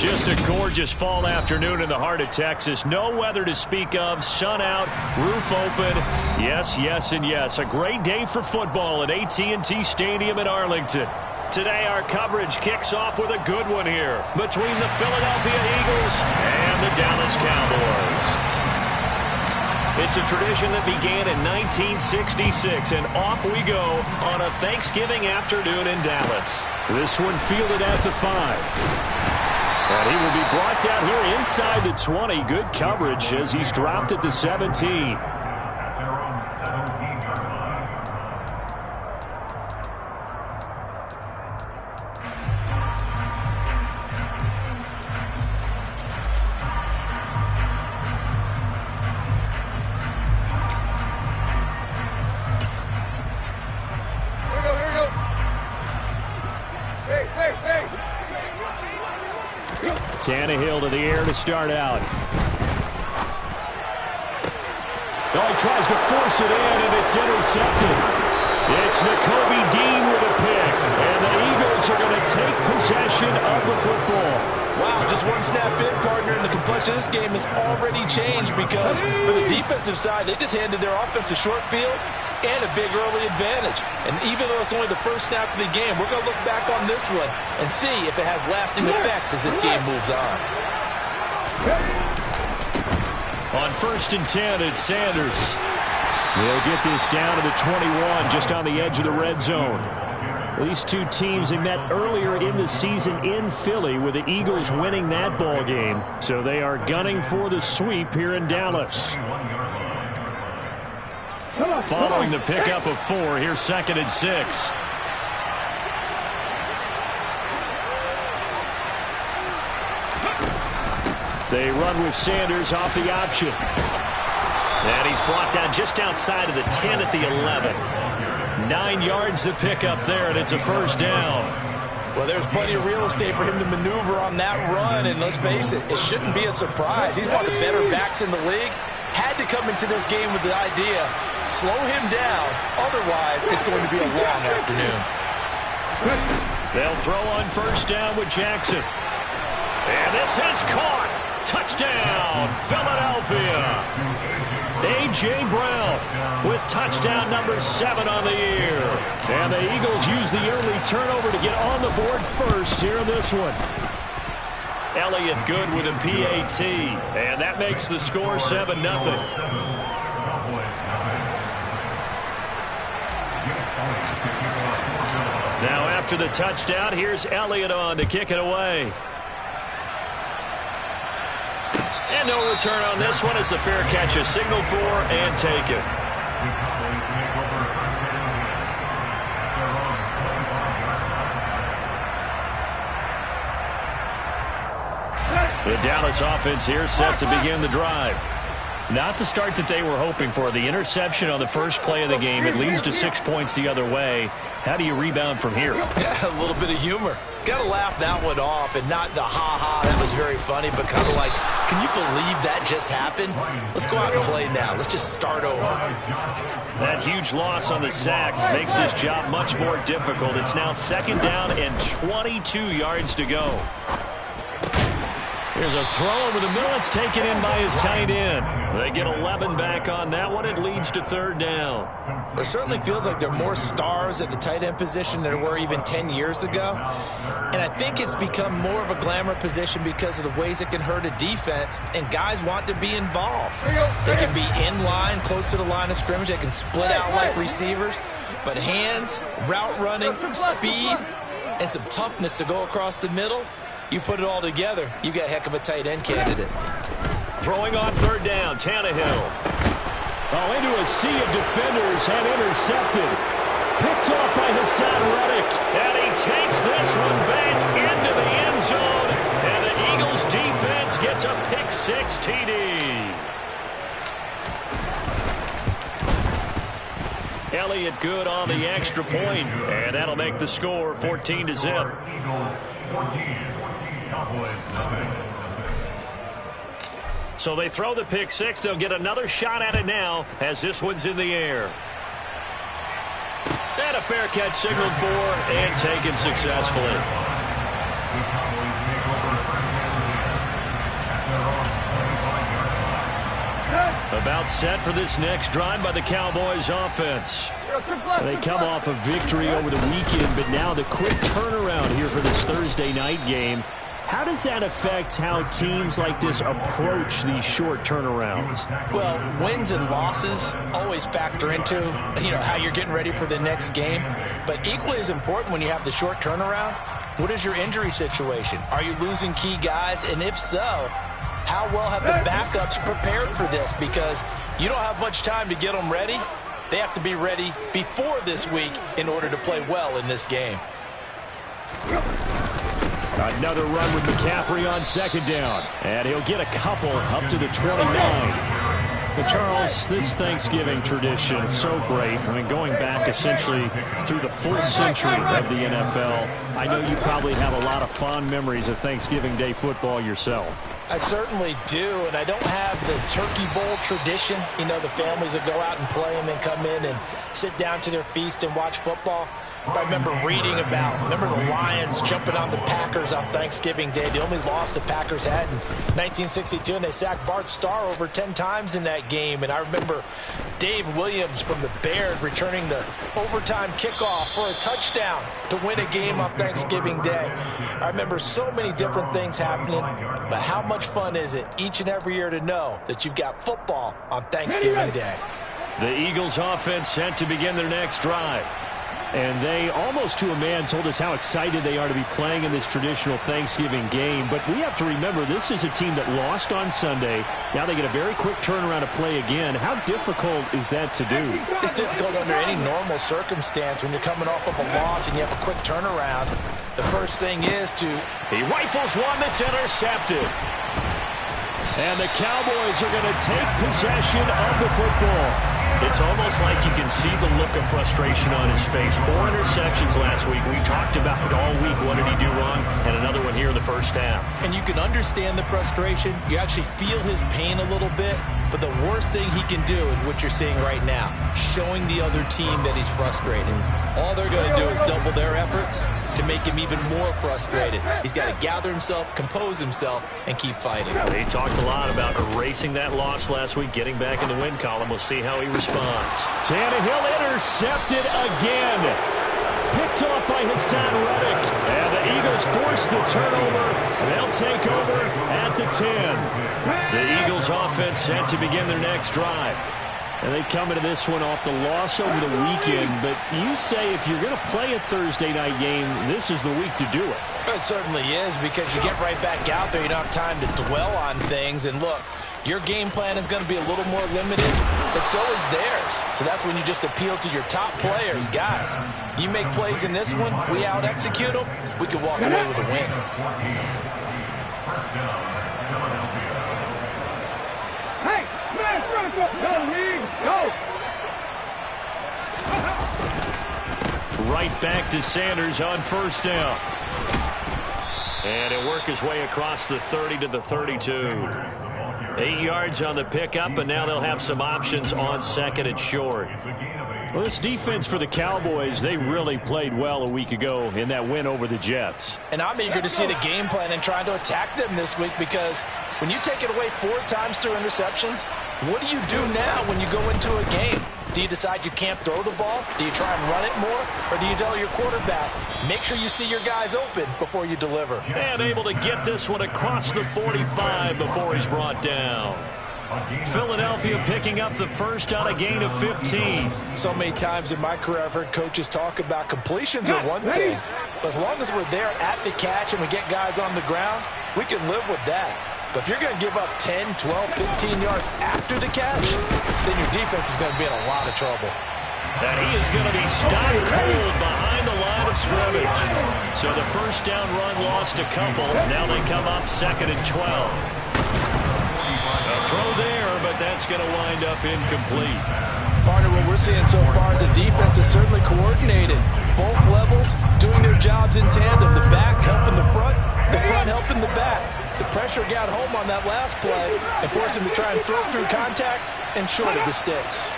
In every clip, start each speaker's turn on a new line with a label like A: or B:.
A: Just a gorgeous fall afternoon in the heart of Texas. No weather to speak of. Sun out, roof open. Yes, yes, and yes. A great day for football at AT&T Stadium in Arlington. Today our coverage kicks off with a good one here between the Philadelphia Eagles and the Dallas Cowboys. It's a tradition that began in 1966, and off we go on a Thanksgiving afternoon in Dallas. This one fielded at the 5. And he will be brought down here inside the 20. Good coverage as he's dropped at the 17. Tannehill to the air to start out. Oh, he tries to force it in, and it's intercepted. It's Nakobe Dean with a pick, and the Eagles are going to take possession of the football.
B: Wow, just one snap in, partner, and the complexion of this game has already changed because for the defensive side, they just handed their offense a short field and a big early advantage. And even though it's only the first snap of the game, we're going to look back on this one and see if it has lasting effects as this game moves on.
A: On 1st and 10, it's Sanders. They'll get this down to the 21, just on the edge of the red zone. These two teams, they met earlier in the season in Philly with the Eagles winning that ball game. So they are gunning for the sweep here in Dallas. Following the pickup of 4, here's 2nd and 6. They run with Sanders off the option. And he's brought down just outside of the 10 at the 11. 9 yards to pick up there, and it's a first down.
B: Well, there's plenty of real estate for him to maneuver on that run, and let's face it, it shouldn't be a surprise. He's one of the better backs in the league. Had to come into this game with the idea, slow him down, otherwise it's going to be a long afternoon.
A: They'll throw on 1st down with Jackson. And this is caught. Touchdown, Philadelphia. A.J. Brown with touchdown number 7 on the year. And the Eagles use the early turnover to get on the board first here in this one. Elliott good with a PAT. And that makes the score 7-0. Now after the touchdown, here's Elliott on to kick it away. And no return on this one as the fair catch is signaled for and taken. The Dallas offense here set to begin the drive. Not the start that they were hoping for. The interception on the first play of the game. It leads to 6 points the other way. How do you rebound from here?
B: Yeah, a little bit of humor. Got to laugh that one off and not the ha-ha. That was very funny, but kind of like, can you believe that just happened? Let's go out and play now. Let's just start over.
A: That huge loss on the sack makes this job much more difficult. It's now 2nd down and 22 yards to go. Here's a throw over the middle. It's taken in by his tight end. They get 11 back on that one. It leads to 3rd down.
B: It certainly feels like there are more stars at the tight end position than there were even 10 years ago. And I think it's become more of a glamour position because of the ways it can hurt a defense, and guys want to be involved. They can be in line, close to the line of scrimmage. They can split out like receivers. But hands, route running, speed, and some toughness to go across the middle, you put it all together, you got a heck of a tight end candidate.
A: Throwing on 3rd down, Tannehill. Oh, into a sea of defenders and intercepted. Picked off by Hassan Reddick. And he takes this one back into the end zone. And the Eagles defense gets a pick-6 TD. Elliott good on the extra point, and that'll make the score 14-0. So they throw the pick-6. They'll get another shot at it now as this one's in the air. And a fair catch signaled for and taken successfully. About set for this next drive by the Cowboys offense. They come off a victory over the weekend, but now the quick turnaround here for this Thursday night game. How does that affect how teams like this approach these short turnarounds?
B: Well, wins and losses always factor into, how you're getting ready for the next game. But equally as important when you have the short turnaround, what is your injury situation? Are you losing key guys? And if so, how well have the backups prepared for this? Because you don't have much time to get them ready. They have to be ready before this week in order to play well in this game.
A: Another run with McCaffrey on second down. And he'll get a couple up to the 29. But Charles, this Thanksgiving tradition, so great. I mean, going back essentially through the full century of the NFL, I know you probably have a lot of fond memories of Thanksgiving Day football yourself.
B: I certainly do, and I don't have the Turkey Bowl tradition. The families that go out and play and then come in and sit down to their feast and watch football. I remember reading remember the Lions jumping on the Packers on Thanksgiving Day. The only loss the Packers had in 1962, and they sacked Bart Starr over 10 times in that game. And I remember Dave Williams from the Bears returning the overtime kickoff for a touchdown to win a game on Thanksgiving Day. I remember so many different things happening, but how much fun is it each and every year to know that you've got football on Thanksgiving Day?
A: The Eagles offense set to begin their next drive. And they, almost to a man, told us how excited they are to be playing in this traditional Thanksgiving game. But we have to remember, this is a team that lost on Sunday. Now they get a very quick turnaround to play again. How difficult is that to do?
B: It's difficult under any normal circumstance when you're coming off of a loss and you have a quick turnaround. The first thing is
A: He rifles one that's intercepted. And the Cowboys are going to take possession of the football. It's almost like you can see the look of frustration on his face. 4 interceptions last week. We talked about it all week. What did he do wrong? And another one here in the first half.
B: And you can understand the frustration. You actually feel his pain a little bit. But the worst thing he can do is what you're seeing right now, showing the other team that he's frustrated. All they're going to do is double their efforts to make him even more frustrated. He's got to gather himself, compose himself, and keep fighting.
A: They talked a lot about erasing that loss last week, getting back in the win column. We'll see how he responds. Tannehill intercepted again. Picked off by Hassan Reddick. And the Eagles force the turnover. They'll take over at the 10. The Eagles offense set to begin their next drive. And they come into this one off the loss over the weekend. But you say if you're going to play a Thursday night game, this is the week to do it.
B: It certainly is, because you get right back out there. You don't have time to dwell on things. And look, your game plan is going to be a little more limited, but so is theirs. So that's when you just appeal to your top players. Guys, you make plays in this one, we out-execute them, we can walk away with a win.
C: Hey, go!
A: Right back to Sanders on first down. And he'll work his way across the 30 to the 32. 8 yards on the pickup, and now they'll have some options on second and short. Well, this defense for the Cowboys, they really played well a week ago in that win over the Jets.
B: And I'm eager to see the game plan and trying to attack them this week, because when you take it away 4 times through interceptions, what do you do now when you go into a game? Do you decide you can't throw the ball? Do you try and run it more? Or do you tell your quarterback, make sure you see your guys open before you deliver?
A: And able to get this one across the 45 before he's brought down. Philadelphia picking up the first on a gain of 15.
B: So many times in my career I've heard coaches talk about completions are one thing. But as long as we're there at the catch and we get guys on the ground, we can live with that. But if you're going to give up 10, 12, 15 yards after the catch, then your defense is going to be in a lot of trouble.
A: And he is going to be stopped cold behind the line of scrimmage. So the first down run lost a couple. Now they come up second and 12. A throw there, but that's going to wind up incomplete.
B: Partner, what we're seeing so far is the defense is certainly coordinated. Both levels doing their jobs in tandem. The back helping the front helping the back. The pressure got home on that last play and forced him to try and throw through contact and short of the sticks.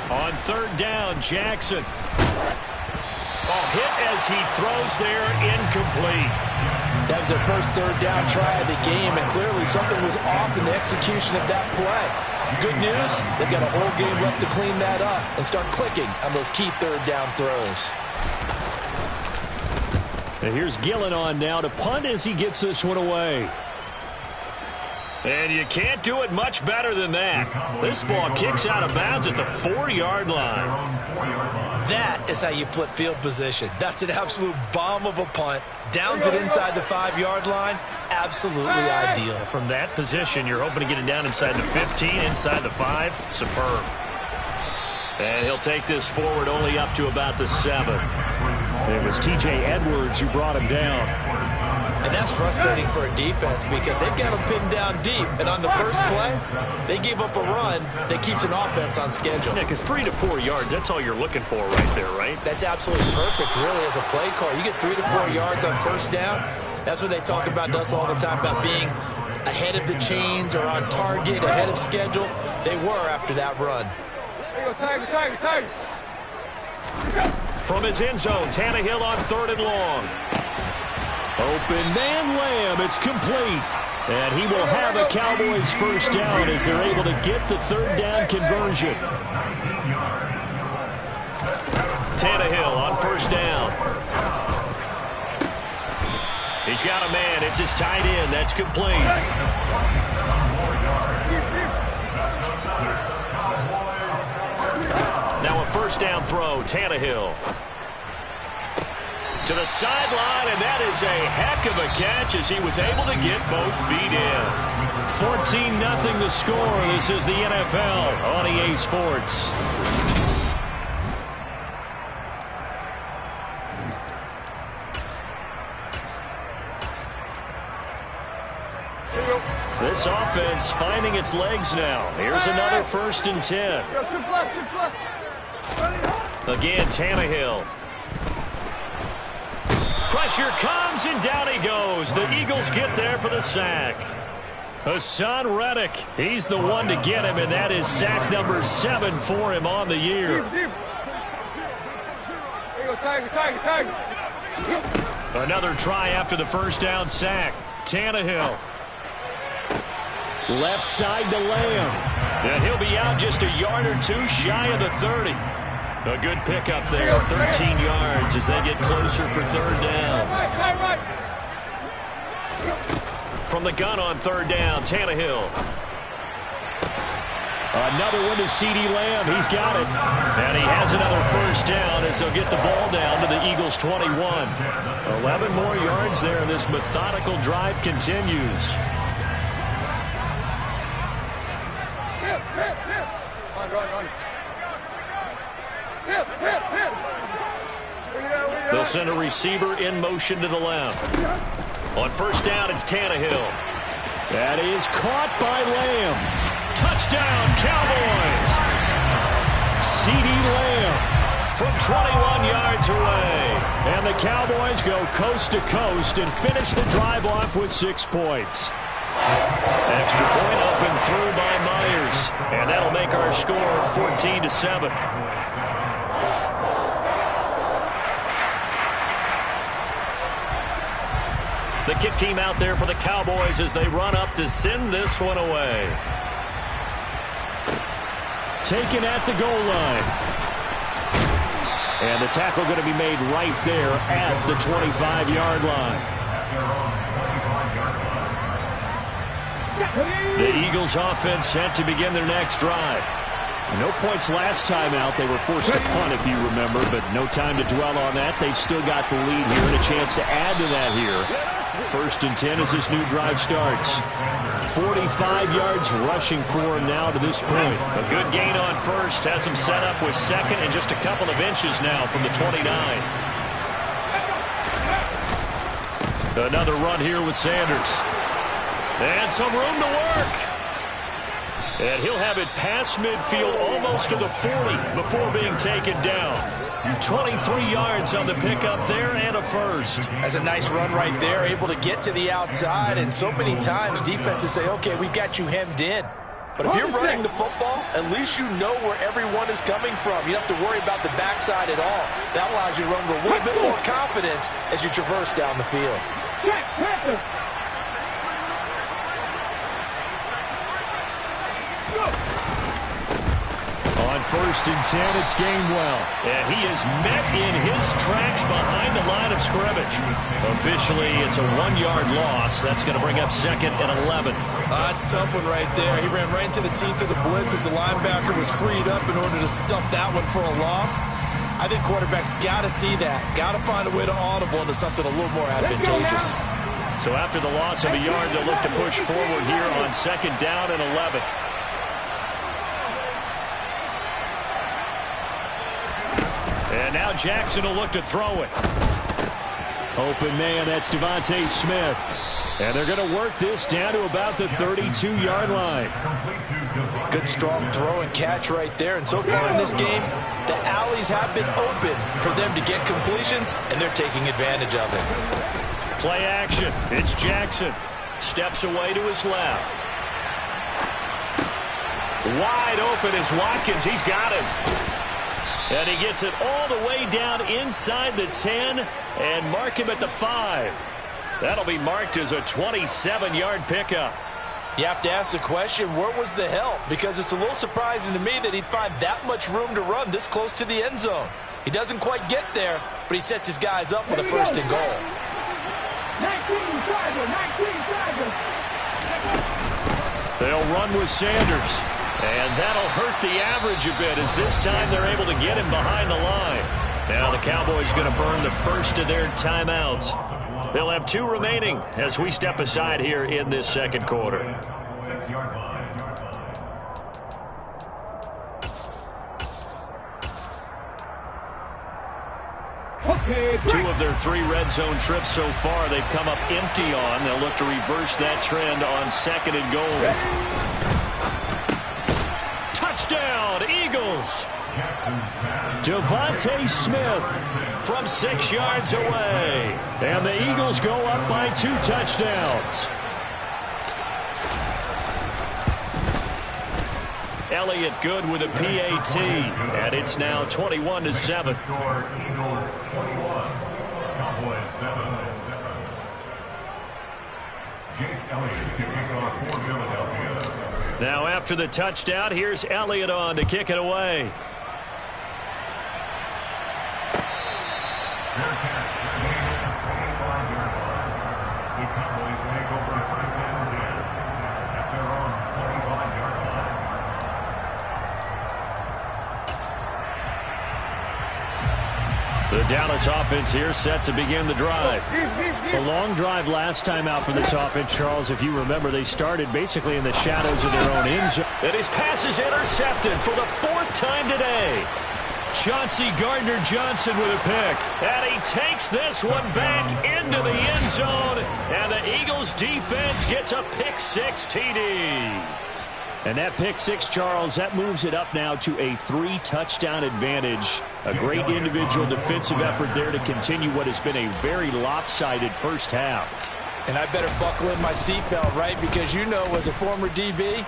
A: On third down, Jackson. Hit as he throws there, incomplete.
B: That was their first third down try of the game, and clearly something was off in the execution of that play. Good news, they've got a whole game left to clean that up and start clicking on those key third down throws.
A: And here's Gillen on now to punt as he gets this one away. And you can't do it much better than that. This ball kicks out of bounds at the 4-yard line.
B: That is how you flip field position. That's an absolute bomb of a punt. Downs it inside the 5-yard line. Absolutely ideal.
A: From that position, you're hoping to get it down inside the 15, inside the 5. Superb. And he'll take this forward only up to about the 7. It was T.J. Edwards who brought him down.
B: And that's frustrating for a defense because they've got them pinned down deep. And on the first play, they gave up a run that keeps an offense on schedule.
A: Yeah, because 3 to 4 yards, that's all you're looking for right there, right?
B: That's absolutely perfect, really, as a play call. You get 3 to 4 yards on first down. That's what they talk about us all the time, about being ahead of the chains or on target, ahead of schedule. They were after that run.
A: From his end zone, Tannehill on 3rd and long. Open man Lamb, it's complete. And he will have a Cowboys first down as they're able to get the 3rd down conversion. Tannehill on 1st down. He's got a man, it's his tight end, that's complete. Now a 1st down throw, Tannehill. To the sideline, and that is a heck of a catch as he was able to get both feet in. 14-0 the score. This is the NFL on EA Sports. This offense finding its legs now. Here's another 1st and 10. Again, Tannehill. Pressure comes, and down he goes. The Eagles get there for the sack. Hassan Reddick, he's the one to get him, and that is sack number 7 for him on the year. Another try after the 1st down sack. Tannehill. Left side to Lamb. And he'll be out just a yard or 2 shy of the 30. A good pickup there, 13 yards as they get closer for 3rd down. From the gun on 3rd down, Tannehill. Another one to C.D. Lamb. He's got it. And he has another 1st down as they'll get the ball down to the Eagles' 21. 11 more yards there, and this methodical drive continues. They'll send a receiver in motion to the left. On 1st down, it's Tannehill. That is caught by Lamb. Touchdown, Cowboys! C.D. Lamb from 21 yards away. And the Cowboys go coast to coast and finish the drive off with 6 points. Extra point up and through by Myers. And that'll make our score 14-7. The kick team out there for the Cowboys as they run up to send this one away. Taken at the goal line. And the tackle going to be made right there at the 25-yard line. The Eagles offense set to begin their next drive. No points last time out. They were forced to punt, if you remember, but no time to dwell on that. They've still got the lead here and a chance to add to that here. 1st and 10 as this new drive starts. 45 yards rushing for him now to this point. A good gain on 1st. Has him set up with 2nd and just a couple of inches now from the 29. Another run here with Sanders. And some room to work. And he'll have it past midfield almost to the 40 before being taken down. 23 yards on the pickup there and a 1st.
B: That's a nice run right there, able to get to the outside. And so many times defenses say, okay, we've got you hemmed in. But if you're running the football, at least you know where everyone is coming from. You don't have to worry about the backside at all. That allows you to run with a little bit more confidence as you traverse down the field.
A: On 1st and 10, it's Gainwell. And he is met in his tracks behind the line of scrimmage. Officially, it's a 1-yard loss. That's going to bring up 2nd and 11.
B: That's a tough one right there. He ran right into the teeth of the blitz as the linebacker was freed up in order to stump that one for a loss. I think quarterbacks got to see that. Got to find a way to audible into something a little more advantageous.
A: So after the loss of a yard, they'll look to push forward here on 2nd down and 11. And now Jackson will look to throw it. Open man, that's Devontae Smith. And they're going to work this down to about the 32-yard line.
B: Good strong throw and catch right there. And so far in this game, the alleys have been open for them to get completions, and they're taking advantage of it.
A: Play action. It's Jackson. Steps away to his left. Wide open is Watkins. He's got him. And he gets it all the way down inside the 10 and mark him at the 5. That'll be marked as a 27-yard pickup.
B: You have to ask the question, where was the help? Because it's a little surprising to me that he'd find that much room to run this close to the end zone. He doesn't quite get there, but he sets his guys up with a 1st and goal.
C: 19
A: They'll run with Sanders. And that'll hurt the average a bit as this time they're able to get him behind the line. Now the Cowboys going to burn the first of their timeouts. They'll have 2 remaining as we step aside here in this 2nd quarter. Two of their 3 red zone trips so far they've come up empty on. They'll look to reverse that trend on 2nd and goal. Touchdown, Eagles. Devontae Smith from 6 yards away. And the Eagles go up by 2 touchdowns. Elliott good with a PAT. And it's now 21-7. Now after the touchdown, here's Elliott on to kick it away. The Dallas offense here set to begin the drive. A long drive last time out for this offense, Charles. If you remember, they started basically in the shadows of their own end zone. And his pass is intercepted for the 4th time today. Chauncey Gardner-Johnson with a pick. And he takes this one back into the end zone. And the Eagles defense gets a pick-6 TD. And that pick-6, Charles, that moves it up now to a 3-touchdown advantage. A great individual defensive effort there to continue what has been a very lopsided first half.
B: And I better buckle in my seatbelt, right? Because you know, as a former DB,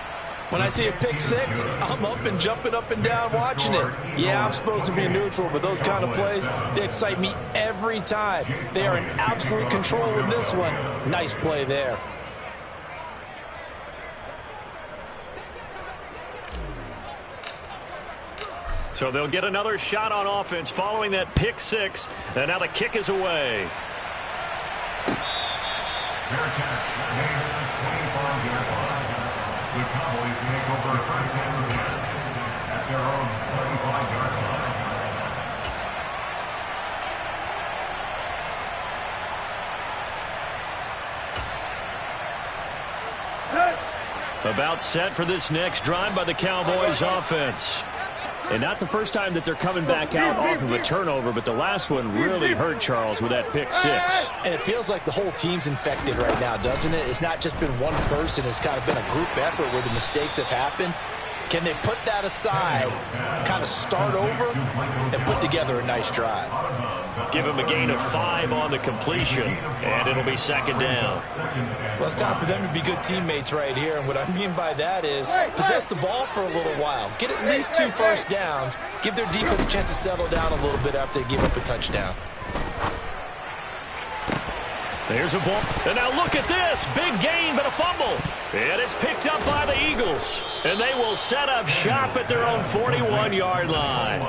B: when I see a pick-6, I'm up and jumping up and down watching it. Yeah, I'm supposed to be neutral, but those kind of plays, they excite me every time. They are in absolute control in this one. Nice play there.
A: So they'll get another shot on offense following that pick-6. And now the kick is away.
C: The Cowboys make over 1st and 10 at their own 35-yard line.
A: About set for this next drive by the Cowboys offense. And not the first time that they're coming back out off of a turnover, but the last one really hurt, Charles, with that pick-6.
B: And it feels like the whole team's infected right now, doesn't it? It's not just been one person. It's kind of been a group effort where the mistakes have happened. Can they put that aside, kind of start over, and put together a nice drive?
A: Give him a gain of 5 on the completion, and it'll be 2nd down.
B: Well, it's time for them to be good teammates right here, and what I mean by that is possess the ball for a little while. Get at least 2 first downs. Give their defense a chance to settle down a little bit after they give up a touchdown.
A: There's a ball. And now look at this. Big gain, but a fumble. And it's picked up by the Eagles. And they will set up shop at their own 41-yard line.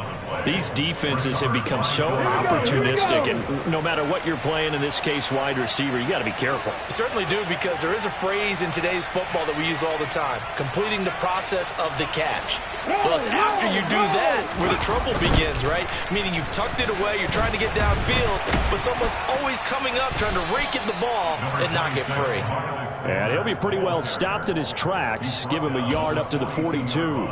A: These defenses have become so opportunistic, and no matter what you're playing, in this case wide receiver, you got to be careful.
B: You certainly do, because there is a phrase in today's football that we use all the time: completing the process of the catch. Well, it's after you do that where the trouble begins, right? Meaning you've tucked it away, you're trying to get downfield, but someone's always coming up trying to rake at the ball and knock it free.
A: And he'll be pretty well stopped in his tracks. Give him a yard up to the 42.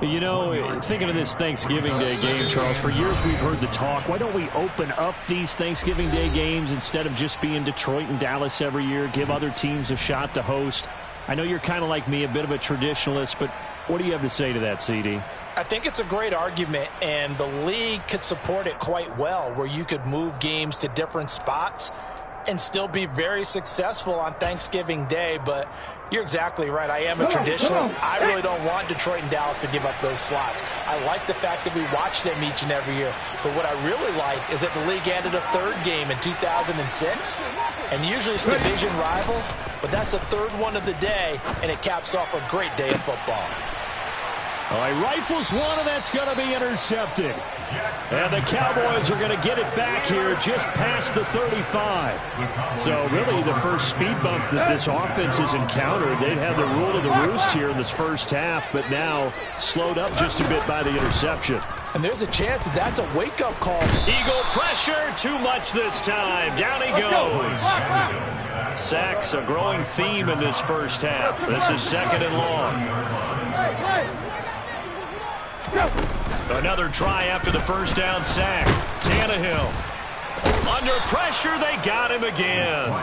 A: You know, thinking of this Thanksgiving Day game, Charles, for years we've heard the talk, why don't we open up these Thanksgiving Day games instead of just being Detroit and Dallas every year, give other teams a shot to host? I know you're kind of like me, a bit of a traditionalist, but what do you have to say to that, CD?
B: I think it's a great argument, and the league could support it quite well, where you could move games to different spots and still be very successful on Thanksgiving Day. But you're exactly right. I am a traditionalist. I really don't want Detroit and Dallas to give up those slots. I like the fact that we watch them each and every year. But what I really like is that the league added a third game in 2006. And usually it's division rivals, but that's the third one of the day, and it caps off a great day of football.
A: All right, rifles one, and that's going to be intercepted. And the Cowboys are going to get it back here just past the 35. So really the first speed bump that this offense has encountered. They've had the rule of the roost here in this first half, but now slowed up just a bit by the interception.
B: And there's a chance that that's a wake-up call.
A: Eagle pressure, too much this time. Down he goes. Sacks, a growing theme in this first half. This is second and long. Another try after the first down sack. Tannehill. Under pressure, they got him again.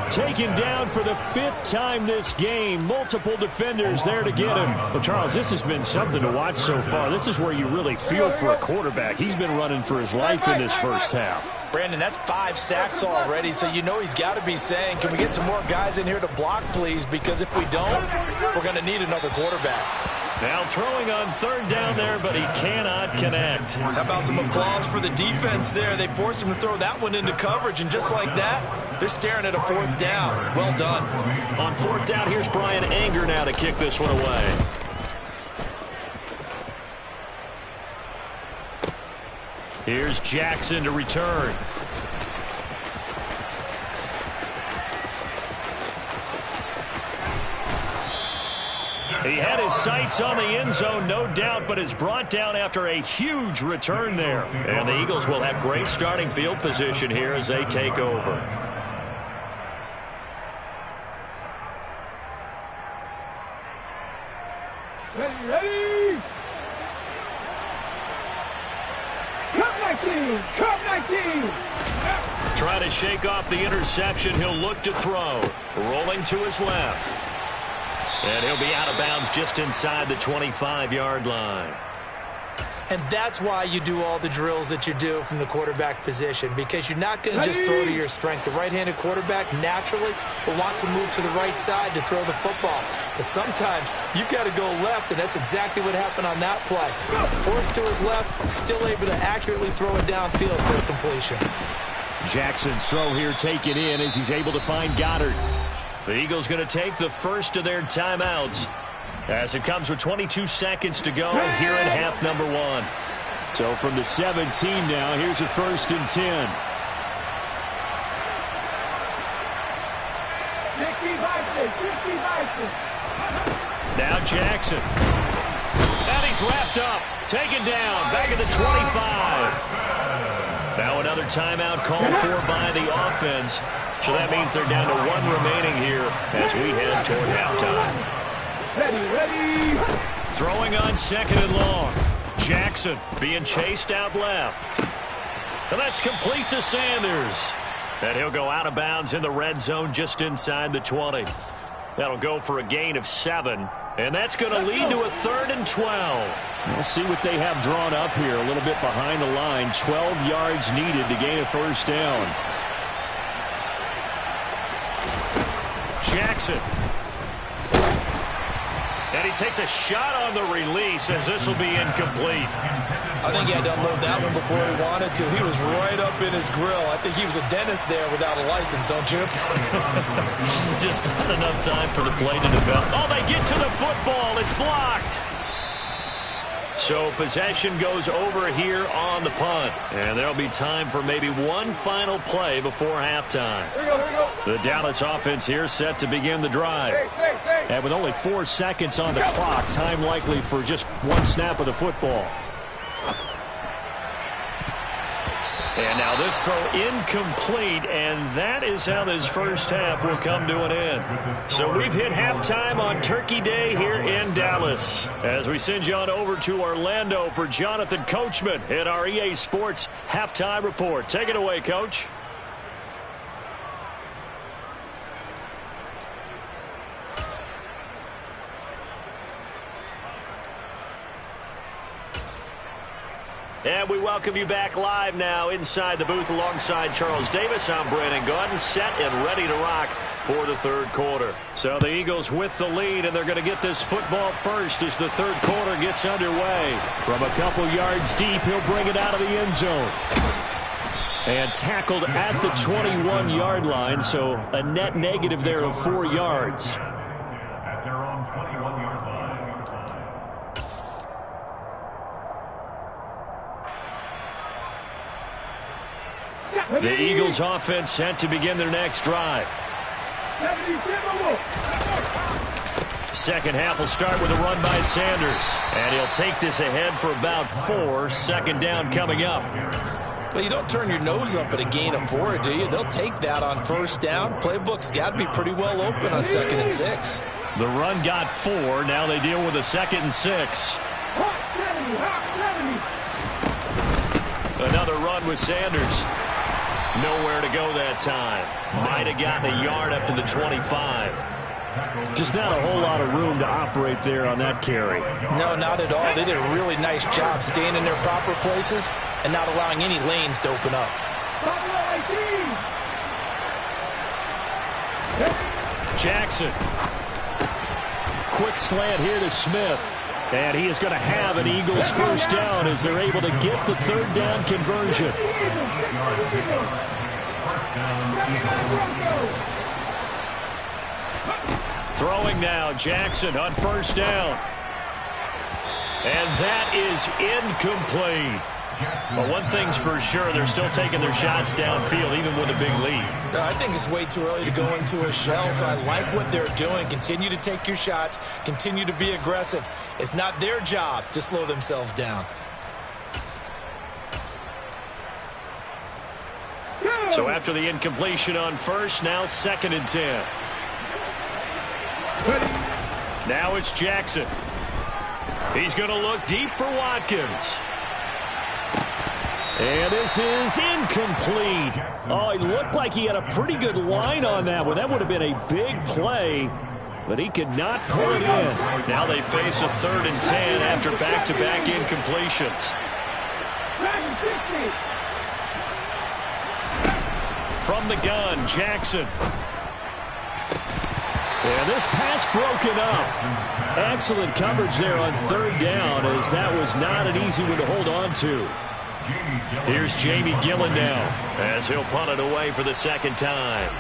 A: Taken down for the 5th time this game. Multiple defenders there to get him. Well, Charles, this has been something to watch so far. This is where you really feel for a quarterback. He's been running for his life in this first half.
B: Brandon, that's 5 sacks already, so you know he's got to be saying, can we get some more guys in here to block, please? Because if we don't, we're going to need another quarterback.
A: Now throwing on third down there, but he cannot connect.
B: How about some applause for the defense there? They forced him to throw that one into coverage, and just like that, they're staring at a 4th down. Well done.
A: On 4th down, here's Brian Anger now to kick this one away. Here's Jackson to return. He had his sights on the end zone, no doubt, but is brought down after a huge return there. And the Eagles will have great starting field position here as they take over.
D: Ready! Come 19!
A: Trying to shake off the interception. He'll look to throw. Rolling to his left. And he'll be out of bounds just inside the 25-yard line.
B: And that's why you do all the drills that you do from the quarterback position, because you're not going to just throw to your strength. The right-handed quarterback naturally will want to move to the right side to throw the football. But sometimes you've got to go left, and that's exactly what happened on that play. Forced to his left, still able to accurately throw it downfield for a completion.
A: Jackson's throw here taken in as he's able to find Goddard. The Eagles going to take the first of their timeouts as it comes with 22 seconds to go here in half number 1. So from the 17 now, here's a 1st and 10. Now Jackson. And he's wrapped up. Taken down. Back at the 25. Now another timeout called for by the offense. So that means they're down to 1 remaining here as we head toward halftime.
D: Ready!
A: Throwing on 2nd and long. Jackson being chased out left. And that's complete to Sanders. And he'll go out of bounds in the red zone just inside the 20. That'll go for a gain of 7. And that's going to lead to a 3rd and 12. We'll see what they have drawn up here a little bit behind the line. 12 yards needed to gain a 1st down. Jackson. And he takes a shot on the release as this will be incomplete.
B: I think he had to unload that one before he wanted to. He was right up in his grill. I think he was a dentist there without a license, don't you?
A: Just not enough time for the play to develop. Oh, they get to the football. It's blocked. So possession goes over here on the punt. And there'll be time for maybe one final play before halftime.
D: Here we go.
A: The Dallas offense here set to begin the drive. And with only 4 seconds on the clock, time likely for just one snap of the football. And now this throw incomplete, and that is how this first half will come to an end. So we've hit halftime on Turkey Day here in Dallas. As we send you on over to Orlando for Jonathan Coachman in our EA Sports Halftime Report. Take it away, Coach. And we welcome you back live now inside the booth alongside Charles Davis. I'm Brandon Gaudin, set and ready to rock for the third quarter. So the Eagles with the lead, and they're going to get this football first as the third quarter gets underway. From a couple yards deep, he'll bring it out of the end zone. And tackled at the 21-yard line, so a net negative there of 4 yards.
C: At their own 21-yard line.
A: The Eagles offense set to begin their next drive. Second half will start with a run by Sanders. And he'll take this ahead for about 4. Second down coming up.
B: Well, you don't turn your nose up at a gain of 4, do you? They'll take that on first down. Playbook's got to be pretty well open on 2nd and 6.
A: The run got 4. Now they deal with a 2nd and 6. Another run with Sanders. Nowhere to go that time. Might have gotten a yard up to the 25. Just not a whole lot of room to operate there on that carry.
B: No, not at all. They did a really nice job staying in their proper places and not allowing any lanes to open up.
A: Jackson. Quick slant here to Smith. And he is going to have an Eagles first down as they're able to get the third down conversion. Throwing now, Jackson on first down. And that is incomplete. But one thing's for sure, they're still taking their shots downfield, even with a big lead.
B: I think it's way too early to go into a shell, so I like what they're doing. Continue to take your shots. Continue to be aggressive. It's not their job to slow themselves down.
A: So after the incompletion on first, now 2nd and 10. Now it's Jackson. He's going to look deep for Watkins. And this is incomplete. Oh, he looked like he had a pretty good line on that one. That would have been a big play, but he could not pull it in. Now they face a 3rd and 10 after back-to-back incompletions. From the gun, Jackson. And this pass broken up. Excellent coverage there on 3rd down, as that was not an easy one to hold on to. Here's Jamie Gillen now as he'll punt it away for the 2nd time.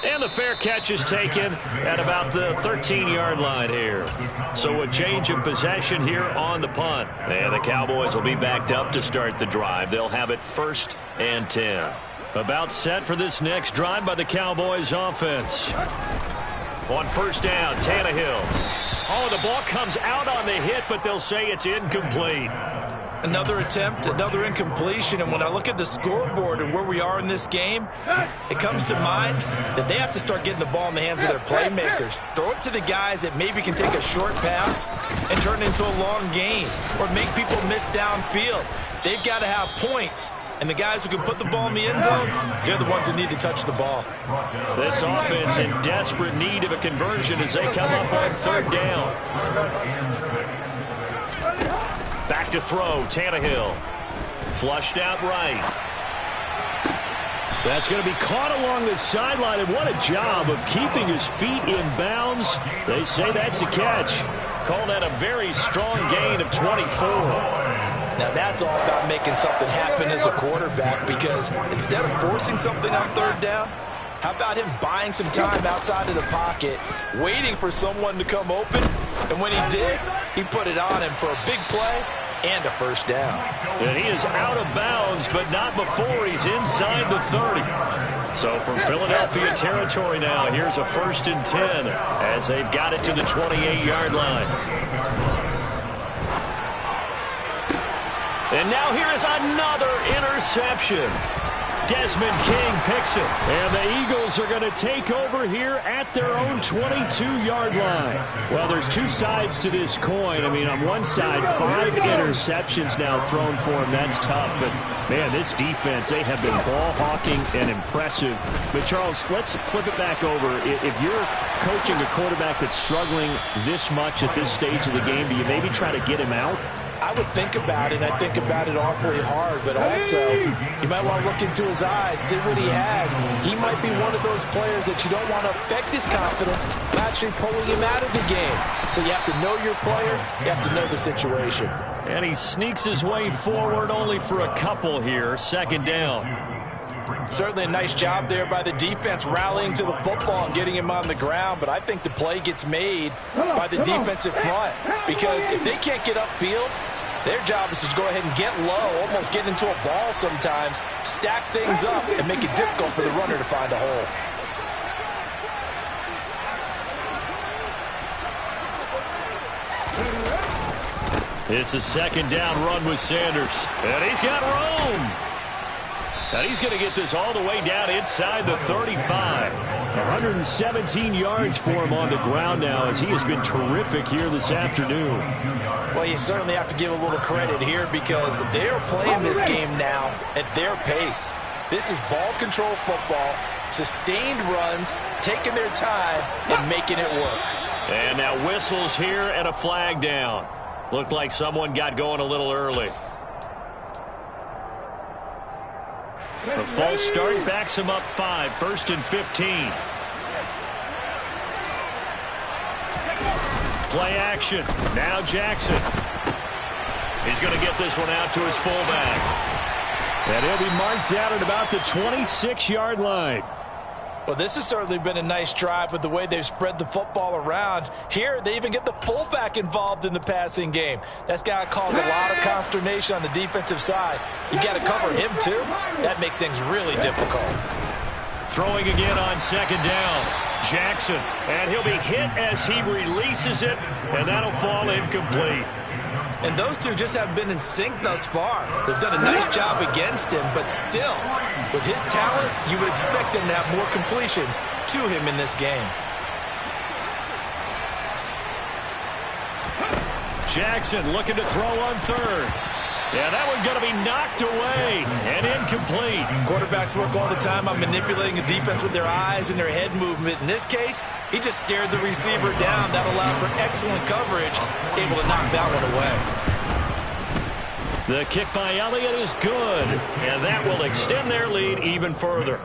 A: And the fair catch is taken at about the 13-yard line here. So a change of possession here on the punt. And the Cowboys will be backed up to start the drive. They'll have it 1st and 10. About set for this next drive by the Cowboys offense. On first down, Tannehill. Oh, the ball comes out on the hit, but they'll say it's incomplete.
B: Another attempt, another incompletion, and when I look at the scoreboard and where we are in this game, it comes to mind that they have to start getting the ball in the hands of their playmakers. Throw it to the guys that maybe can take a short pass and turn it into a long gain or make people miss downfield. They've got to have points. And the guys who can put the ball in the end zone, they're the ones that need to touch the ball.
A: This offense in desperate need of a conversion as they come up on 3rd down. Back to throw, Tannehill. Flushed out right. That's going to be caught along the sideline, and what a job of keeping his feet in bounds. They say that's a catch. Call that a very strong gain of 24.
B: Now that's all about making something happen as a quarterback, because instead of forcing something on third down, how about him buying some time outside of the pocket, waiting for someone to come open, and when he did, he put it on him for a big play and a first down.
A: And he is out of bounds, but not before he's inside the 30. So from Philadelphia territory now, here's a 1st and 10 as they've got it to the 28-yard line. And now here is another interception. Desmond King picks it. And the Eagles are going to take over here at their own 22-yard line. Well, there's two sides to this coin. I mean, on one side, 5 interceptions now thrown for him. That's tough. But, man, this defense, they have been ball hawking and impressive. But, Charles, let's flip it back over. If you're coaching a quarterback that's struggling this much at this stage of the game, do you maybe try to get him out?
B: I would think about it, and I think about it awfully hard, but also you might want to look into his eyes, see what he has. He might be one of those players that you don't want to affect his confidence by actually pulling him out of the game. So you have to know your player, you have to know the situation.
A: And he sneaks his way forward only for a couple here, 2nd down.
B: Certainly a nice job there by the defense rallying to the football and getting him on the ground, but I think the play gets made by the defensive front, because if they can't get upfield, their job is to go ahead and get low, almost get into a ball sometimes, stack things up, and make it difficult for the runner to find a hole.
A: It's a 2nd down run with Sanders. And he's got room. And he's going to get this all the way down inside the 35. 117 yards for him on the ground now, as he has been terrific here this afternoon.
B: Well, you certainly have to give a little credit here, because they are playing this game now at their pace. This is ball control football, sustained runs, taking their time, and making it work.
A: And now whistles here and a flag down. Looked like someone got going a little early. A false start backs him up 5, 1st and 15. Play action. Now Jackson. He's going to get this one out to his fullback. And he'll be marked down at about the 26-yard line.
B: Well, this has certainly been a nice drive with the way they've spread the football around. Here, they even get the fullback involved in the passing game. That's got to cause a lot of consternation on the defensive side. You got to cover him, too. That makes things really difficult.
A: Throwing again on 2nd down. Jackson. And he'll be hit as he releases it, and that'll fall incomplete.
B: And those two just haven't been in sync thus far. They've done a nice job against him, but still, with his talent, you would expect him to have more completions to him in this game.
A: Jackson looking to throw on 3rd. Yeah, that one's going to be knocked away and incomplete.
B: Quarterbacks work all the time on manipulating a defense with their eyes and their head movement. In this case, he just stared the receiver down. That allowed for excellent coverage, able to knock that one away.
A: The kick by Elliott is good, and that will extend their lead even further.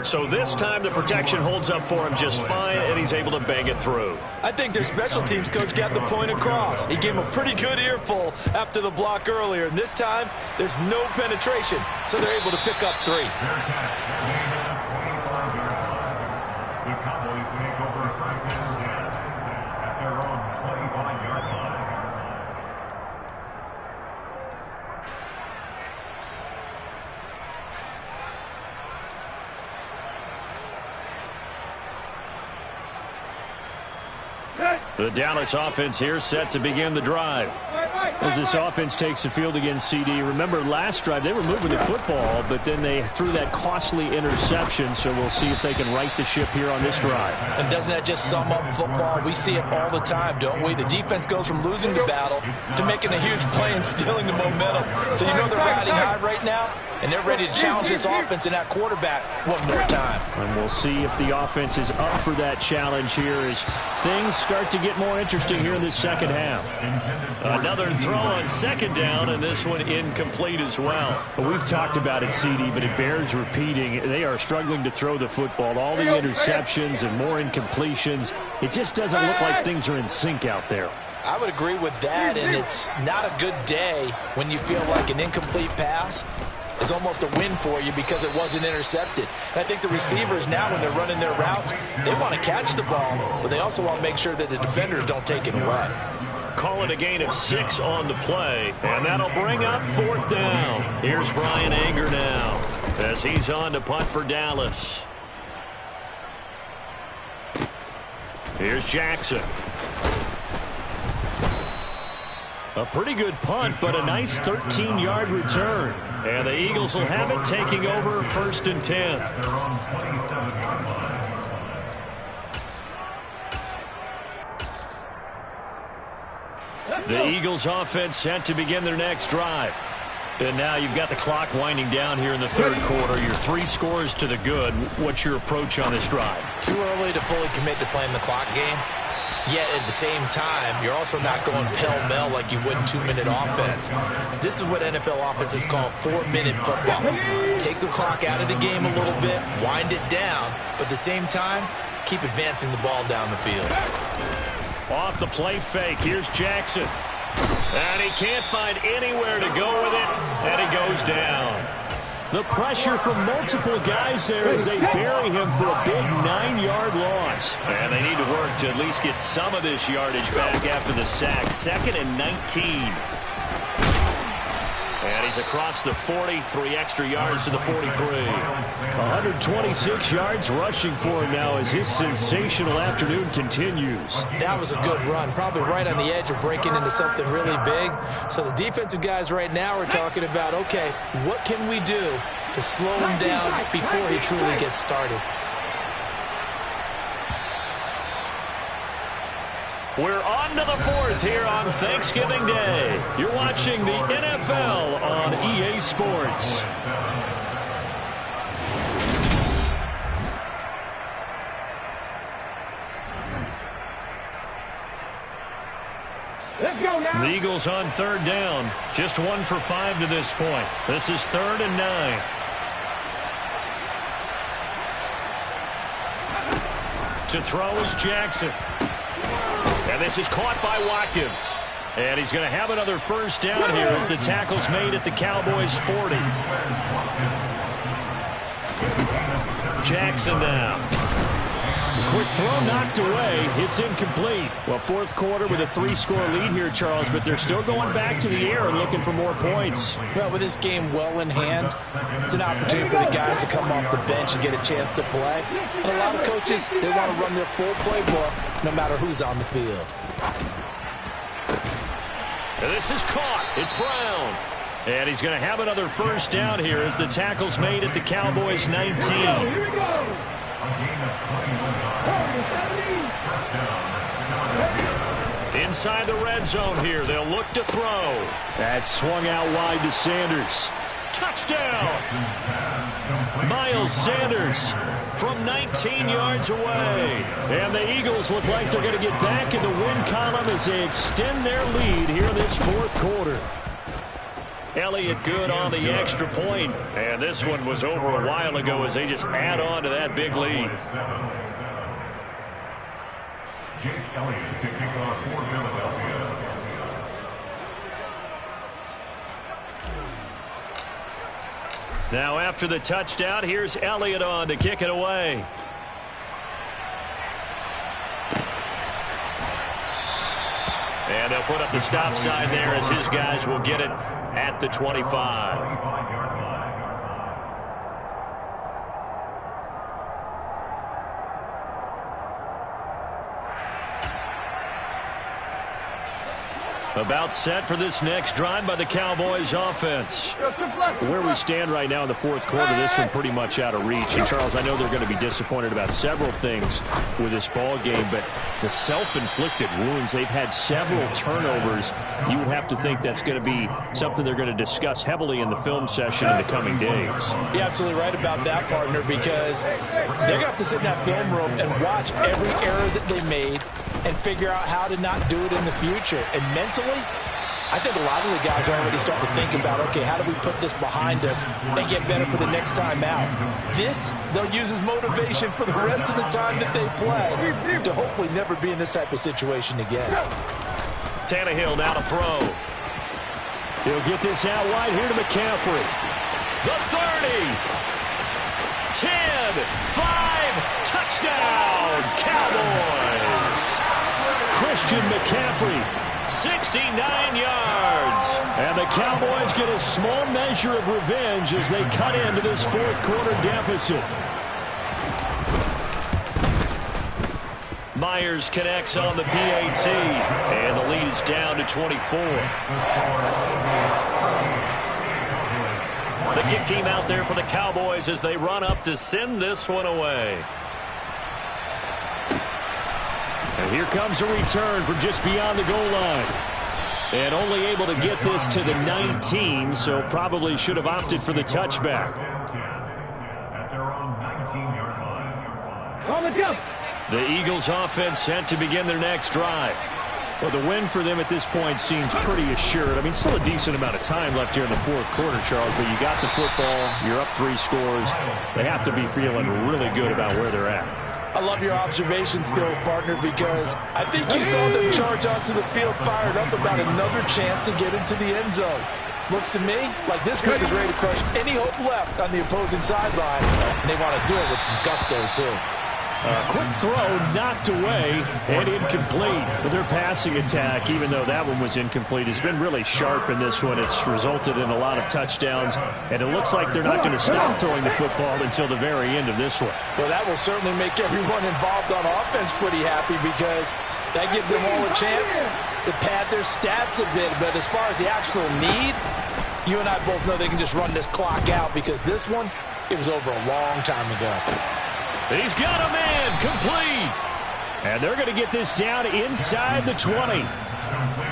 A: So this time the protection holds up for him just fine, and he's able to bang it through.
B: I think their special teams coach got the point across. He gave him a pretty good earful after the block earlier, and this time there's no penetration, so they're able to pick up 3.
C: The Cowboys take over 1st and 10 at their own 25-yard line.
A: The Dallas offense here set to begin the drive. As this offense takes the field against CD, remember last drive they were moving the football, but then they threw that costly interception, so we'll see if they can right the ship here on this drive.
B: And doesn't that just sum up football? We see it all the time, don't we? The defense goes from losing the battle to making a huge play and stealing the momentum. So you know they're riding high right now? and they're ready to challenge this offense and that quarterback one more time.
A: And we'll see if the offense is up for that challenge here as things start to get more interesting here in the second half. Another throw on second down, and this one incomplete as well. We've talked about it, CD, but it bears repeating. They are struggling to throw the football. All the interceptions and more incompletions. It just doesn't look like things are in sync out there.
B: I would agree with that, and it's not a good day when you feel like an incomplete pass is almost a win for you because it wasn't intercepted. And I think the receivers now, when they're running their routes, they want to catch the ball, but they also want to make sure that the defenders don't take it away.
A: Call it a gain of 6 on the play, and that'll bring up 4th down. Here's Brian Anger now as he's on to punt for Dallas. Here's Jackson. A pretty good punt, but a nice 13-yard return. And the Eagles will have it, taking over 1st and 10. The Eagles offense set to begin their next drive. And now you've got the clock winding down here in the 3rd quarter. Your 3 scores to the good. What's your approach on this drive?
B: Too early to fully commit to playing the clock game. Yet at the same time, you're also not going pell-mell like you would in 2-minute offense. This is what NFL offenses call 4-minute football. Take the clock out of the game a little bit, wind it down, but at the same time, keep advancing the ball down the field.
A: Off the play fake, here's Jackson. And he can't find anywhere to go with it, and he goes down. The pressure from multiple guys there as they bury him for a big 9-yard loss. And they need to work to at least get some of this yardage back after the sack. 2nd and 19. And he's across the 40, 3 extra yards to the 43. 126 yards rushing for him now as his sensational afternoon continues.
B: That was a good run, probably right on the edge of breaking into something really big. So the defensive guys right now are talking about, okay, what can we do to slow him down before he truly gets started?
A: We're on to the 4th here on Thanksgiving Day. You're watching the NFL on EA Sports.
D: Let's go now.
A: The Eagles on 3rd down. Just 1 for 5 to this point. This is 3rd and 9. To throw is Jackson. And this is caught by Watkins. And he's going to have another 1st down here as the tackle's made at the Cowboys' 40. Jackson now. Quick throw knocked away. It's incomplete. Well, 4th quarter with a 3-score lead here, Charles, but they're still going back to the air and looking for more points.
B: Well, with this game well in hand, it's an opportunity for the guys to come off the bench and get a chance to play. And a lot of coaches, they want to run their full playbook no matter who's on the field.
A: And this is caught. It's Brown. And he's going to have another 1st down here as the tackle's made at the Cowboys' 19.
D: Here we go.
A: Inside the red zone here. They'll look to throw. That's swung out wide to Sanders. Touchdown! Miles Sanders from 19 yards away. And the Eagles look like they're going to get back in the win column as they extend their lead here in this 4th quarter. Elliott good on the extra point. And this one was over a while ago as they just add on to that big lead.
C: Jake Elliott to kick off for Philadelphia.
A: Now after the touchdown, here's Elliott on to kick it away. And they'll put up the stop sign there as his guys will get it at the 25. About set for this next drive by the Cowboys offense.
E: Where we stand right now in the fourth quarter, this one pretty much out of reach. And, Charles, I know they're going to be disappointed about several things with this ball game, but the self-inflicted wounds, they've had several turnovers. You would have to think that's going to be something they're going to discuss heavily in the film session in the coming days.
B: You're absolutely right about that, partner, because they're going to have to sit in that film room and watch every error that they made and figure out how to not do it in the future. And mentally, I think a lot of the guys are already starting to think about, okay, how do we put this behind us and get better for the next time out? This, they'll use as motivation for the rest of the time that they play to hopefully never be in this type of situation again.
A: Tannehill now to throw.
E: He'll get this out wide here to McCaffrey.
A: The 30. 10, 5, touchdown, Cowboys.
E: Christian McCaffrey,
A: 69 yards.
E: And the Cowboys get a small measure of revenge as they cut into this fourth quarter deficit.
A: Myers connects on the PAT, and the lead is down to 24. The kick team out there for the Cowboys as they run up to send this one away.
E: And here comes a return from just beyond the goal line. And only able to get this to the 19, so probably should have opted for the touchback.
C: At their own 19-yard line.
D: On the jump.
A: The Eagles offense set to begin their next drive.
E: Well, the win for them at this point seems pretty assured. I mean, still a decent amount of time left here in the fourth quarter, Charles, but you got the football, you're up 3 scores. They have to be feeling really good about where they're at.
B: I love your observation skills, partner, because I think you saw them charge onto the field fired up about another chance to get into the end zone. Looks to me like this group is ready to crush any hope left on the opposing sideline, and they want to do it with some gusto, too.
E: Quick throw knocked away and incomplete. But their passing attack, even though that one was incomplete, has been really sharp in this one. It's resulted in a lot of touchdowns, and it looks like they're not going to stop throwing the football until the very end of this one.
B: Well, that will certainly make everyone involved on offense pretty happy because that gives them all a chance to pad their stats a bit. But as far as the actual need, you and I both know they can just run this clock out because this one, it was over a long time ago.
A: He's got a man, complete.
E: And they're going to get this down inside the 20.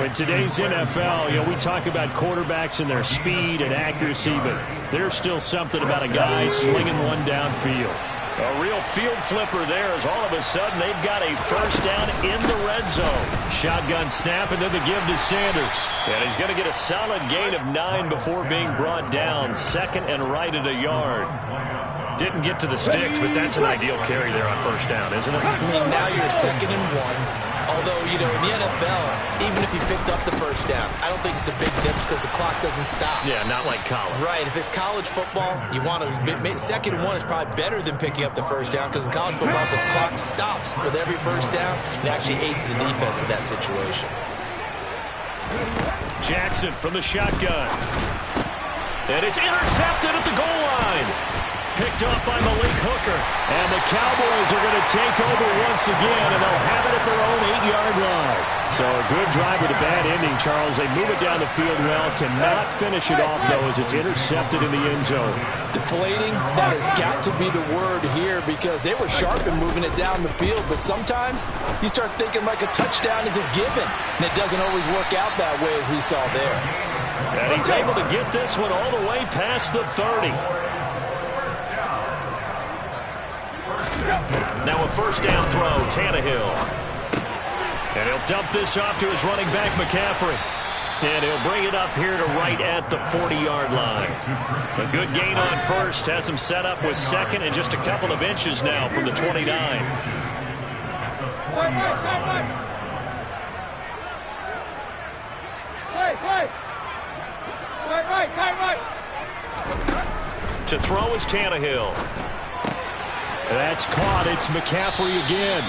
E: In today's NFL, we talk about quarterbacks and their speed and accuracy, but there's still something about a guy slinging one downfield.
A: A real field flipper there as all of a sudden they've got a first down in the red zone. Shotgun snap and then the give to Sanders. And he's going to get a solid gain of 9 before being brought down. Second and right at a yard. Didn't get to the sticks, but that's an ideal carry there on first down, isn't it?
B: I mean, now you're 2nd and 1. Although, in the NFL, even if you picked up the first down, I don't think it's a big difference because the clock doesn't stop.
A: Yeah, not like college.
B: Right. If it's college football, you want to 2nd and 1 is probably better than picking up the first down because in college football, the clock stops with every first down. It actually aids the defense in that situation.
A: Jackson from the shotgun. And it's intercepted at the goal line. Picked up by Malik Hooker.
E: And the Cowboys are going to take over once again, and they'll have it at their own 8-yard line. So a good drive with a bad ending, Charles. They move it down the field well. Cannot finish it off, though, as it's intercepted in the end zone.
B: Deflating, that has got to be the word here because they were sharp in moving it down the field, but sometimes you start thinking like a touchdown is a given, and it doesn't always work out that way as we saw there.
A: And he's able to get this one all the way past the 30. Now a first down throw, Tannehill. And he'll dump this off to his running back, McCaffrey. And he'll bring it up here to right at the 40-yard line. A good gain on first. Has him set up with second and just a couple of inches now from the 29. To throw is Tannehill.
E: That's caught. It's McCaffrey again.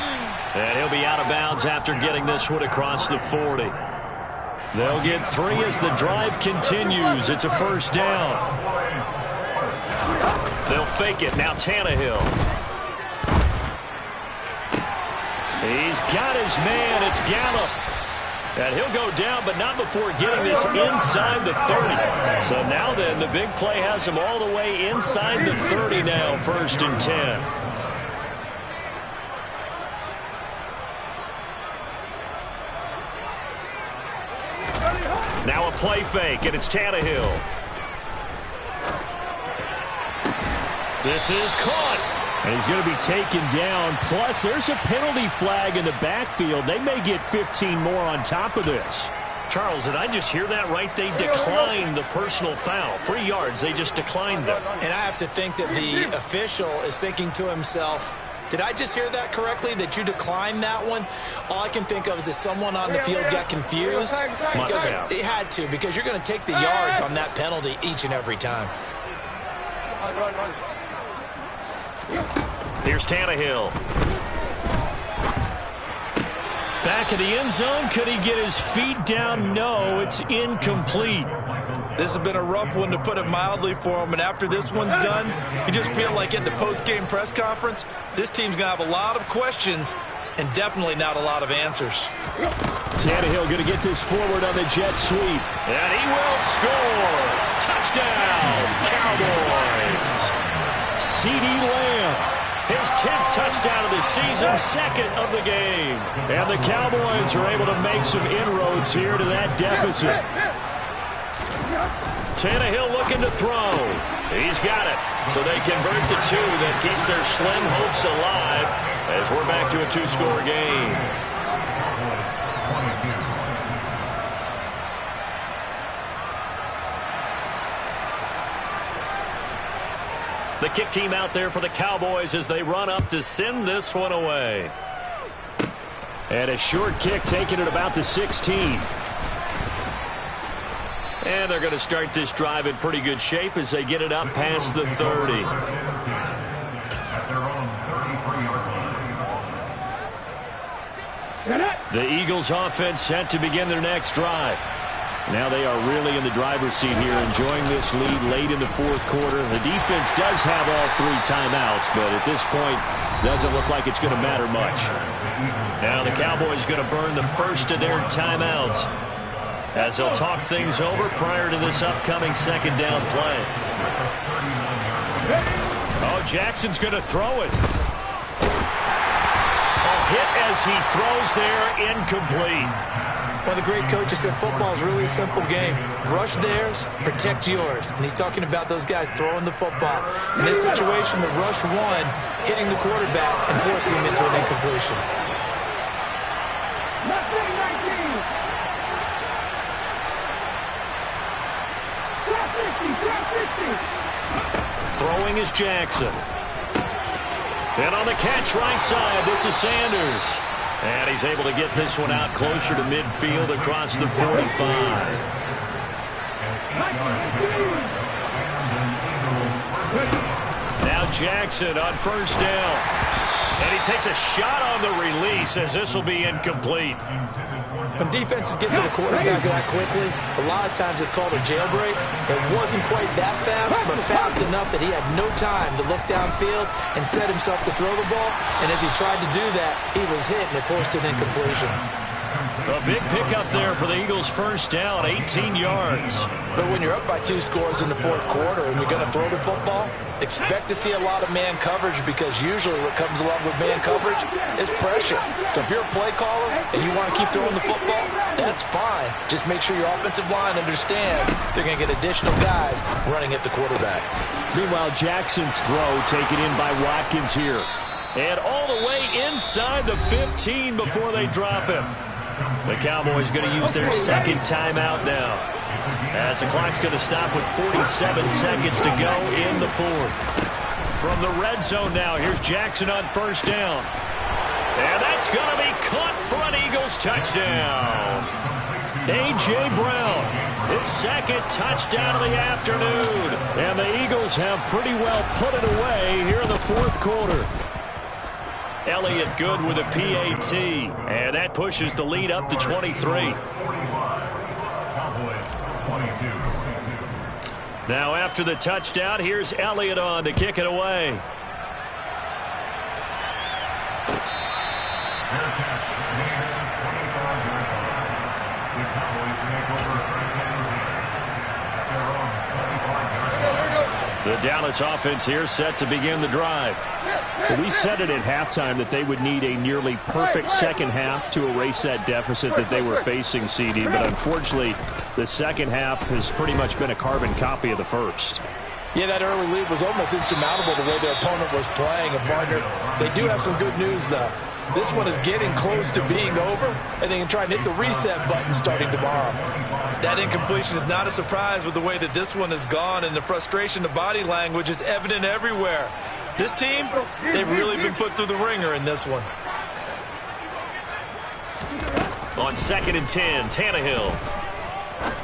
A: And he'll be out of bounds after getting this one across the 40. They'll get 3 as the drive continues. It's a first down. They'll fake it. Now Tannehill. He's got his man. It's Gallup. And he'll go down, but not before getting this inside the 30. So now then, the big play has him all the way inside the 30 now, 1st and 10. Now a play fake, and it's Tannehill. This is caught.
E: And he's going to be taken down. Plus, there's a penalty flag in the backfield. They may get 15 more on top of this.
A: Charles, did I just hear that right? They declined the personal foul. 3 yards, they just declined them.
B: And I have to think that the official is thinking to himself, did I just hear that correctly, that you declined that one? All I can think of is that someone on the field got confused. Because it had to, because you're going to take the yards on that penalty each and every time.
A: Here's Tannehill. Back in the end zone. Could he get his feet down? No, it's incomplete.
B: This has been a rough one, to put it mildly, for him. And after this one's done, you just feel like at the post-game press conference, this team's going to have a lot of questions and definitely not a lot of answers.
E: Tannehill going to get this forward on the jet sweep.
A: And he will score. Touchdown, Cowboys. CeeDee Lamb. His 10th touchdown of the season, 2nd of the game.
E: And the Cowboys are able to make some inroads here to that deficit.
A: Tannehill looking to throw. He's got it. So they convert the 2 that keeps their slim hopes alive as we're back to a 2-score game. The kick team out there for the Cowboys as they run up to send this one away.
E: And a short kick taken at about the 16.
A: And they're going to start this drive in pretty good shape as they get it up past the 30. The Eagles offense set to begin their next drive.
E: Now they are really in the driver's seat here, enjoying this lead late in the 4th quarter. The defense does have all 3 timeouts, but at this point, doesn't look like it's going to matter much.
A: Now the Cowboys going to burn the first of their timeouts as they'll talk things over prior to this upcoming 2nd down play. Oh, Jackson's going to throw it. A hit as he throws there, incomplete.
B: One of the great coaches said football is really a simple game. Rush theirs, protect yours. And he's talking about those guys throwing the football. In this situation, the rush one, hitting the quarterback and forcing him into an incompletion.
A: Throwing is Jackson. And on the catch right side, this is Sanders. And he's able to get this one out closer to midfield across the 45. Now Jackson on 1st down. And he takes a shot on the release as this will be incomplete.
B: When defenses get to the quarterback that quickly, a lot of times it's called a jailbreak. It wasn't quite that fast, but fast enough that he had no time to look downfield and set himself to throw the ball. And as he tried to do that, he was hit and it forced an incompletion.
A: A big pickup there for the Eagles' 1st down, 18 yards.
B: But when you're up by 2 scores in the 4th quarter and you're going to throw the football, expect to see a lot of man coverage, because usually what comes along with man coverage is pressure. So if you're a play caller and you want to keep throwing the football, that's fine. Just make sure your offensive line understands they're going to get additional guys running at the quarterback.
E: Meanwhile, Jackson's throw taken in by Watkins here.
A: And all the way inside the 15 before they drop him. The Cowboys going to use their 2nd timeout now, as the clock's going to stop with 47 seconds to go in the 4th. From the red zone now, here's Jackson on 1st down. And that's going to be caught for an Eagles touchdown. A.J. Brown, his 2nd touchdown of the afternoon.
E: And the Eagles have pretty well put it away here in the 4th quarter.
A: Elliott good with a PAT, and that pushes the lead up to 23. Now after the touchdown, here's Elliott on to kick it away.
C: The Cowboys take over first down at their own 25 yard line.
A: The Dallas offense here set to begin the drive.
E: We said it at halftime that they would need a nearly perfect second half to erase that deficit that they were facing, CD. But unfortunately, the second half has pretty much been a carbon copy of the first.
B: Yeah, that early lead was almost insurmountable the way their opponent was playing. And, partner, they do have some good news, though. This one is getting close to being over, and they can try and hit the reset button starting tomorrow. That incompletion is not a surprise with the way that this one has gone, and the frustration, the body language is evident everywhere. This team, they've really been put through the ringer in this one.
A: On 2nd and 10, Tannehill.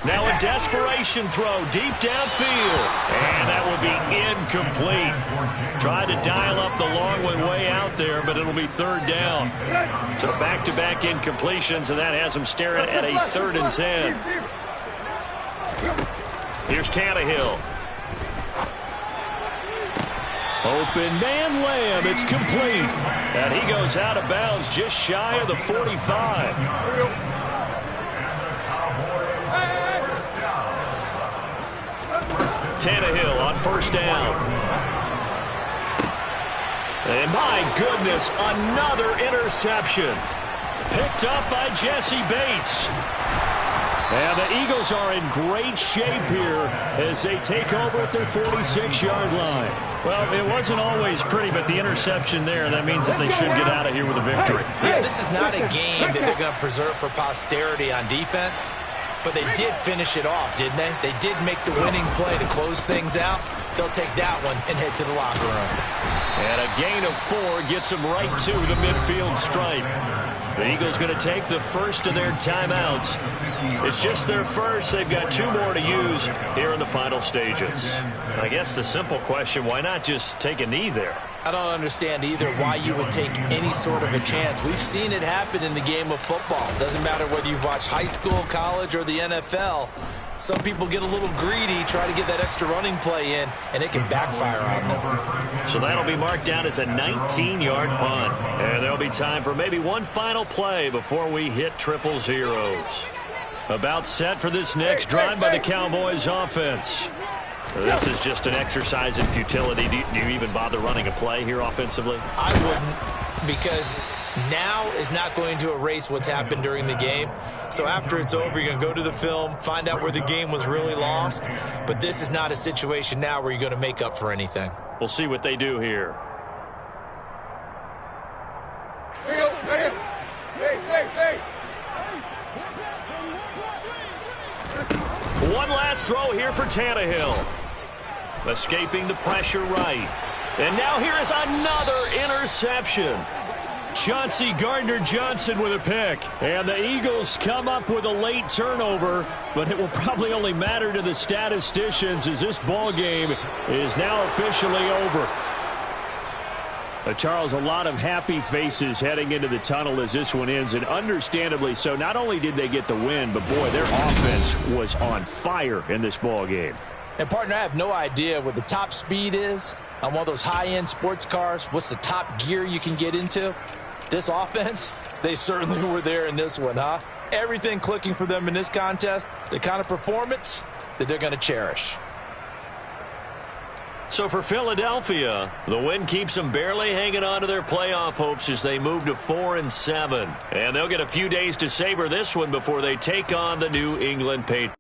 A: Now a desperation throw deep downfield. And that will be incomplete. Tried to dial up the long one way out there, but it'll be 3rd down. So back-to-back incompletions, and that has them staring at a 3rd and 10. Here's Tannehill. Open man Lamb. It's complete. And he goes out of bounds just shy of the 45. Tannehill on 1st down. And my goodness, another interception. Picked up by Jesse Bates. And the Eagles are in great shape here as they take over at their 46-yard line. Well, it wasn't always pretty, but the interception there, that means that they should get out of here with a victory.
B: Yeah, this is not a game that they're going to preserve for posterity on defense. But they did finish it off, didn't they? They did make the winning play to close things out. They'll take that one and head to the locker room.
A: And a gain of 4 gets them right to the midfield stripe. The Eagles going to take the first of their timeouts. It's just their first. They've got 2 more to use here in the final stages. I guess the simple question, why not just take a knee there?
B: I don't understand either why you would take any sort of a chance. We've seen it happen in the game of football. Doesn't matter whether you've watched high school, college, or the NFL. Some people get a little greedy, try to get that extra running play in, and it can backfire on them.
A: So that'll be marked down as a 19-yard punt. And there'll be time for maybe one final play before we hit 000. About set for this next drive by the Cowboys offense. This is just an exercise in futility. Do you even bother running a play here offensively?
B: I wouldn't, because now is not going to erase what's happened during the game. So after it's over, you're going to go to the film, find out where the game was really lost. But this is not a situation now where you're going to make up for anything.
A: We'll see what they do here. One last throw here for Tannehill. Escaping the pressure right. And now here is another interception. Chauncey Gardner-Johnson with a pick. And the Eagles come up with a late turnover, but it will probably only matter to the statisticians as this ball game is now officially over.
E: Charles, a lot of happy faces heading into the tunnel as this one ends, and understandably so. Not only did they get the win, but boy, their offense was on fire in this ball game.
B: And, partner, I have no idea what the top speed is on one of those high-end sports cars. What's the top gear you can get into? This offense, they certainly were there in this one, huh? Everything clicking for them in this contest, the kind of performance that they're going to cherish.
A: So for Philadelphia, the win keeps them barely hanging on to their playoff hopes as they move to 4-7. And they'll get a few days to savor this one before they take on the New England Patriots.